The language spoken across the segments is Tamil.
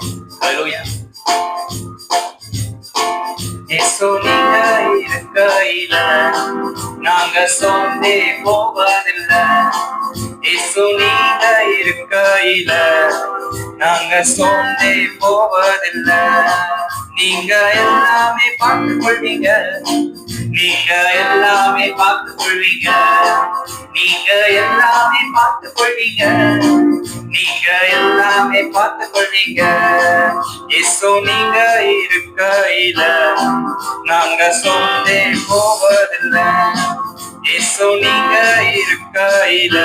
ஹalleluya. இயேசு நீங்க இருக்கையில நாங்க சோர்ந்தே போவதில்லை. இயேசு நீங்க இருக்கையில நாங்க சோர்ந்தே போவதில்லை. நீங்க எல்லாமே பார்த்துக் கொள்வீங்க, நீங்க எல்லாமே பார்த்துக் கொள்வீங்க, நீங்க எல்லாமே பார்த்துக் கொள்வீங்க, நீங்க எல்லாமே பார்த்துக் கொள்வீங்க. இயேசு நீங்க இருக்கையில நாங்க சோர்ந்தே போவதில்லை. இயேசு நீங்க இருக்கையில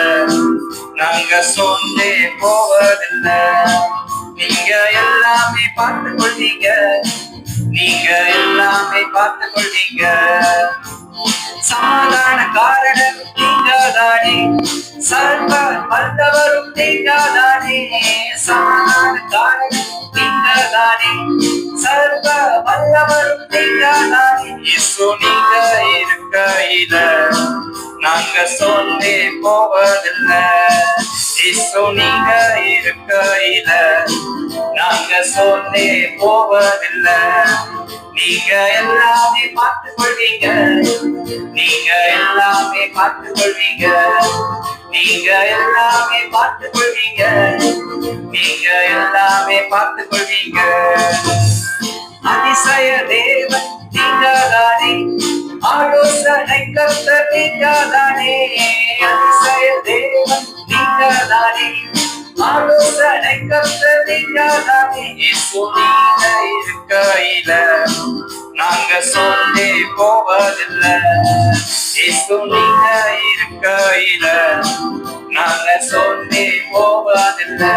நாங்க சோர்ந்தே போவதில்லை. நீங்க எல்லாமே பார்த்துக் கொள்வீங்க, நீங்க எல்லாமே பார்த்துக் கொள்வீங்க. சமாதான காரணம் நீங்கதானே, சர்வ வல்லவரும் நீங்கதானே. சமாதான காரணம் நீங்கதானே, சர்வ வல்லவரும் நீங்கதானே. இயேசு நீங்க இருக்கையில நாங்க சோர்ந்தே போவதில்லை. இயேசு நீங்க இருக்கையில நாங்க சோர்ந்தே போவதில்லை. நீங்க எல்லாமே பார்த்துக் கொள்வீங்க, நீங்க எல்லாமே பார்த்துக் கொள்வீங்க, நீங்க எல்லாமே பார்த்துக் கொள்வீங்க, நீங்க எல்லாமே பார்த்துக் கொள்வீங்க. அதிசய தேவன் நீங்கதானே, ஆலோசனை கர்த்தர் நீங்கதானே. அதிசய தேவன் நீங்கதானே, ஆலோசனை கர்த்தர் நீங்கதானே. இயேசு நீங்க இருக்கையில நாங்க சோர்ந்தே போவதில்லை. இயேசு நீங்க இருக்கையில நாங்க சோர்ந்தே போவதில்லை.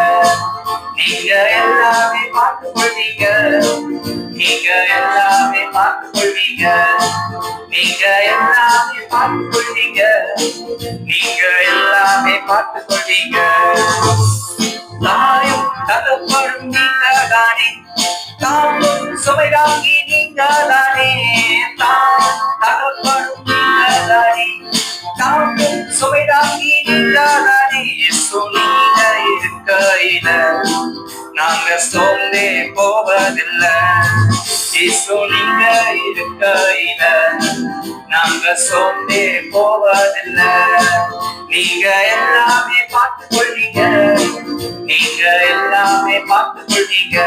நீங்க எல்லாமே பார்த்துக் கொள்வீங்க, நீங்க எல்லாமே பார்த்துக் கொள்வீங்க, நீங்க எல்லாமே பார்த்துக் கொள்வீங்க, நீங்க எல்லாமே பார்த்துக் கொள்வீங்க. தாயும் தகப்பனும் நீங்கதானே, தாயும் சுமைதாங்கி நீங்கதானே. தாயும் தகப்பனும் நீங்கதானே, தாயும் சுமைதாங்கி நீங்கதானே. இயேசு நீங்க இருக்கையில நாங்க சோர்ந்தே போவதில்லை. இயேசு நீங்க இருக்கையில நாங்க சோர்ந்தே போவதில்லை. நீங்க எல்லாமே பார்த்துக் கொள்வீங்க, நீங்க எல்லாமே பார்த்துக் கொள்வீங்க,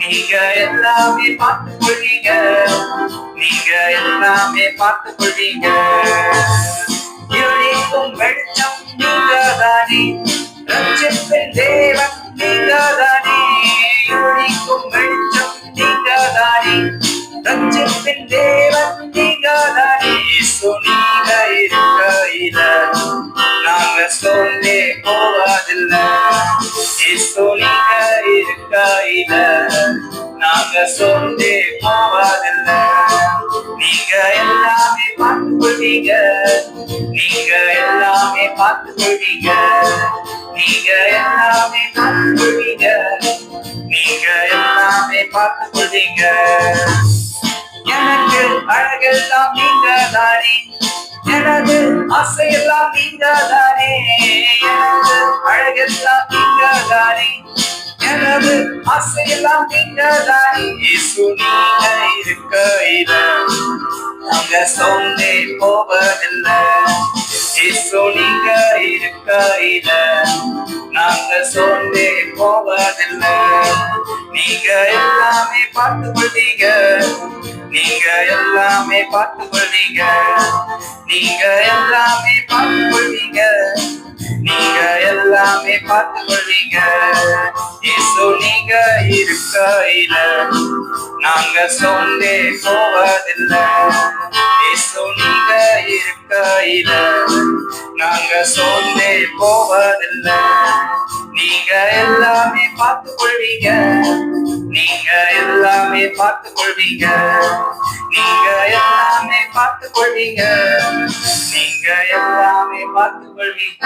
நீங்க எல்லாமே பார்த்துக் கொள்வீங்க, நீங்க எல்லாமே பார்த்துக் கொள்வீங்க. இருளிக்கும் வெளிச்சம் நீங்கதானே, ரட்சிப்பின் தேவன் நீங்கதானே. இருளிக்கும் வெளிச்சம் நீங்கதானே, ரட்சிப்பின் தேவன் நீங்கதானே. இயேசு நீங்க இருக்கையில நாங்க சோர்ந்தே போவதில்லை. இயேசு நீங்க இருக்கையில நாங்க சோர்ந்தே போவதில்லை. நீங்க எல்லாமே பார்த்துக் கொள்வீங்க, நீங்க எல்லாமே பார்த்துக் கொள்வீங்க, நீங்க எல்லாமே பார்த்துக் கொள்வீங்க, நீங்க எல்லாமே பார்த்துக் கொள்வீங்க. எனக்கு அழகெல்லாம் நீங்கதானே, எனது ஆசையெல்லாம் நீங்கதானே. எனது அழகெல்லாம் நீங்கதானே, எனது ஆசையெல்லாம் நீங்கதானே. இயேசு நீங்க இருக்கையில நாங்க சோர்ந்தே போவதில்லை. இயேசு நீங்க இருக்கையில நாங்க சோர்ந்தே போவதில்லை. நீங்க எல்லாமே பார்த்துக் கொள்வீங்க, நீங்க எல்லாமே பார்த்துக் கொள்வீங்க, நீங்க எல்லாமே பார்த்துக் கொள்வீங்க, நீங்க எல்லாமே பார்த்துக் கொள்வீங்க. இயேசு நீங்க இருக்கையில நாங்க சோர்ந்தே போவதில்லை. இயேசு நீங்க இருக்கையில நாங்க சோர்ந்தே போவதில்லை. நீங்க எல்லாமே பார்த்துக் கொள்வீங்க, நீங்க எல்லாமே பார்த்துக் கொள்வீங்க, நீங்க எல்லாமே பார்த்துக் கொள்வீங்க, நீங்க எல்லாமே பார்த்துக் கொள்வீங்க.